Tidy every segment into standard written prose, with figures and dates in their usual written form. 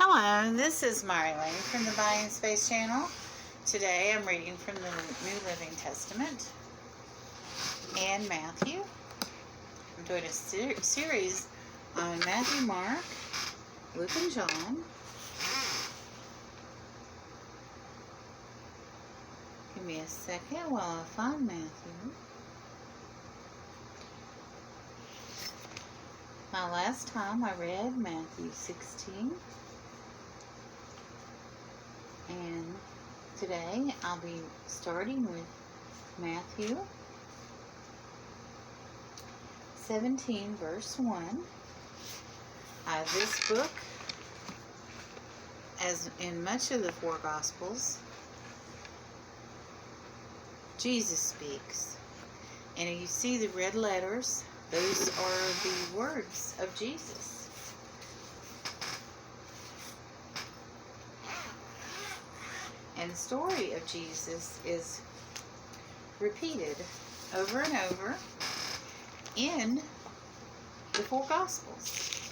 Hello, this is Marlene from the Buying Space channel. Today I'm reading from the New Living Testament and Matthew. I'm doing a series on Matthew, Mark, Luke, and John. Give me a second while I find Matthew. Now, last time I read Matthew 16. And today I'll be starting with Matthew 17 verse 1. This book, as in much of the four Gospels, Jesus speaks. And you see the red letters, those are the words of Jesus. And the story of Jesus is repeated over and over in the four Gospels.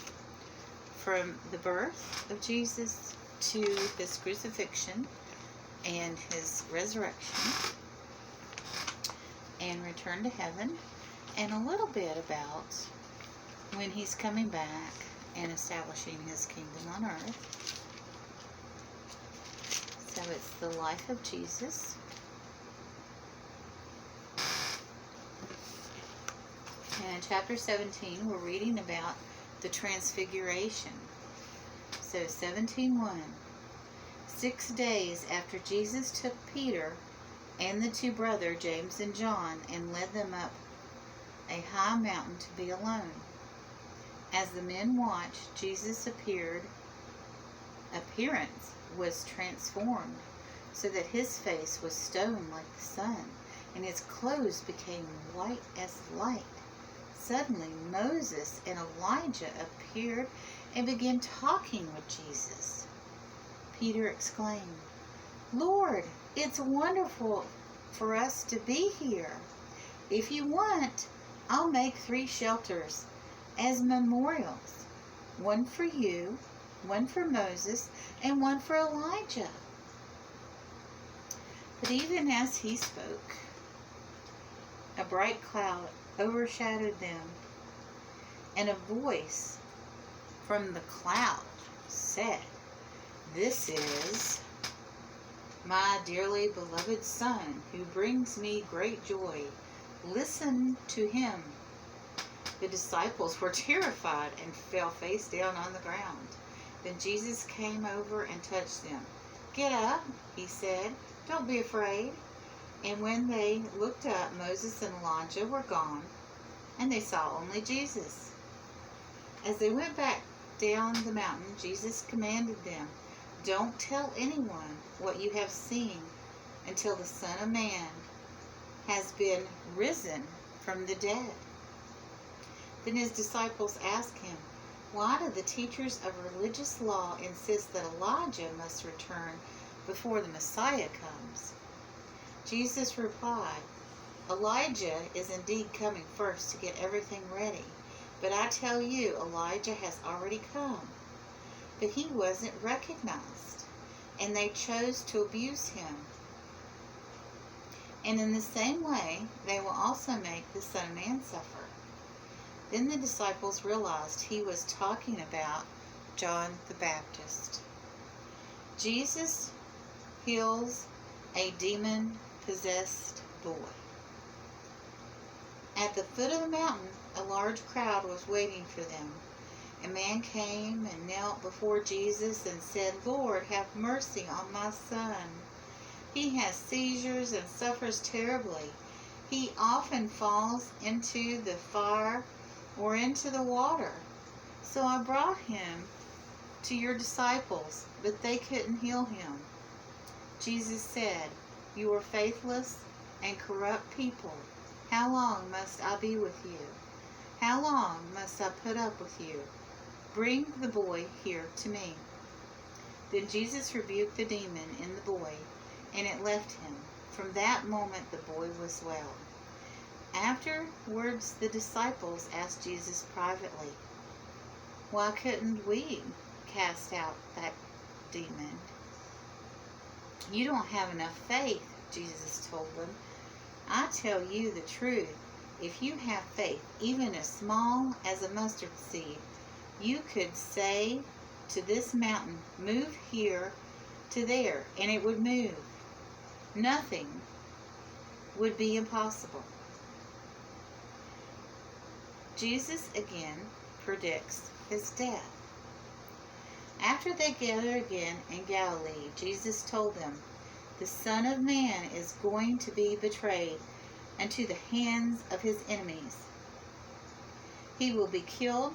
From the birth of Jesus to his crucifixion and his resurrection and return to heaven, and a little bit about when he's coming back and establishing his kingdom on earth. So it's the life of Jesus. And in chapter 17, we're reading about the transfiguration. So 17:1. 6 days after Jesus took Peter and the two brothers, James and John, and led them up a high mountain to be alone. As the men watched, Jesus' appearance was transformed, so that his face was stone like the sun, and his clothes became white as light. Suddenly Moses and Elijah appeared and began talking with Jesus. Peter exclaimed, "Lord, it's wonderful for us to be here. If you want, I'll make 3 shelters as memorials, one for you, one for Moses, and one for Elijah." But even as he spoke, a bright cloud overshadowed them, and a voice from the cloud said, "This is my dearly beloved Son, who brings me great joy. Listen to him." The disciples were terrified and fell face down on the ground. Then Jesus came over and touched them. "Get up," he said. "Don't be afraid." And when they looked up, Moses and Elijah were gone, and they saw only Jesus. As they went back down the mountain, Jesus commanded them, "Don't tell anyone what you have seen until the Son of Man has been risen from the dead." Then his disciples asked him, "Why do the teachers of religious law insist that Elijah must return before the Messiah comes?" Jesus replied, "Elijah is indeed coming first to get everything ready. But I tell you, Elijah has already come. But he wasn't recognized, and they chose to abuse him. And in the same way, they will also make the Son of Man suffer." Then the disciples realized he was talking about John the Baptist. Jesus heals a demon-possessed boy. At the foot of the mountain, a large crowd was waiting for them. A man came and knelt before Jesus and said, "Lord, have mercy on my son. He has seizures and suffers terribly. He often falls into the fire or into the water. So I brought him to your disciples, but they couldn't heal him." Jesus said, "You are faithless and corrupt people. How long must I be with you? How long must I put up with you? Bring the boy here to me." Then Jesus rebuked the demon in the boy, and it left him. From that moment the boy was well. Afterwards, the disciples asked Jesus privately, "Why couldn't we cast out that demon. You don't have enough faith, Jesus told them. I tell you the truth. If you have faith, even as small as a mustard seed, you could say to this mountain, move here to there, and it would move. Nothing would be impossible. Jesus again predicts his death. After they gathered again in Galilee, Jesus told them, the Son of Man is going to be betrayed into the hands of his enemies. He will be killed,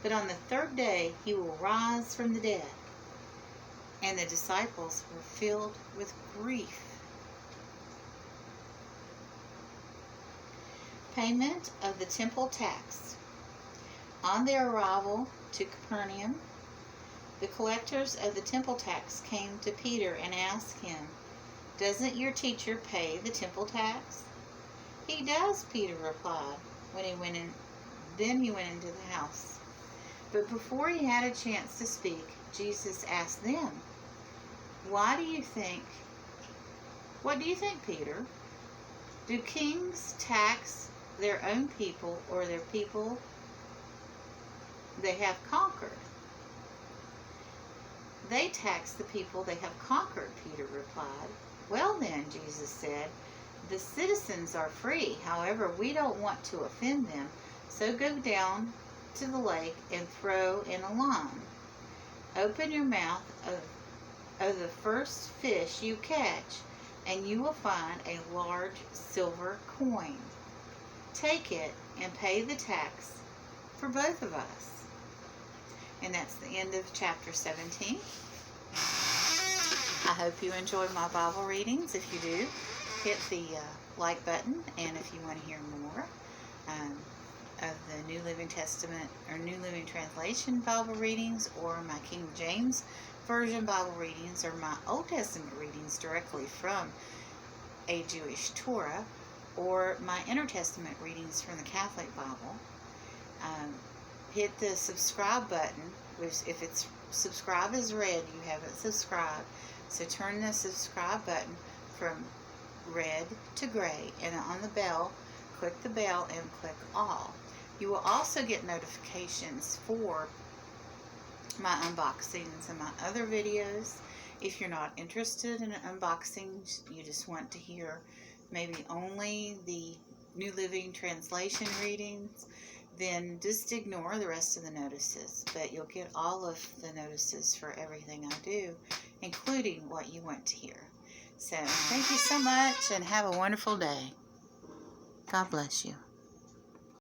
but on the third day he will rise from the dead. And the disciples were filled with grief. Payment of the temple tax. On their arrival to Capernaum, the collectors of the temple tax came to Peter and asked him, doesn't your teacher pay the temple tax? He does, Peter replied. Then he went into the house. But before he had a chance to speak, Jesus asked them, what do you think, Peter? Do kings tax their own people or their people they have conquered? They tax the people they have conquered, Peter replied. Well then, Jesus said, the citizens are free. However, we don't want to offend them, so go down to the lake and throw in a line. Open your mouth of the first fish you catch, and you will find a large silver coin. Take it and pay the tax for both of us. And that's the end of chapter 17. I hope you enjoy my Bible readings. If you do, hit the like button. And if you want to hear more of the New Living Testament or New Living Translation Bible readings, or my King James Version Bible readings, or my Old Testament readings directly from a Jewish Torah, or my Intertestament readings from the Catholic Bible, hit the subscribe button. If it's subscribe is red, you haven't subscribed. So turn the subscribe button from red to gray, and on the bell, click the bell and click all. You will also get notifications for my unboxings and my other videos. If you're not interested in unboxings, you just want to hear maybe only the New Living Translation readings, then just ignore the rest of the notices. But you'll get all of the notices for everything I do, including what you want to hear. So thank you so much, and have a wonderful day. God bless you.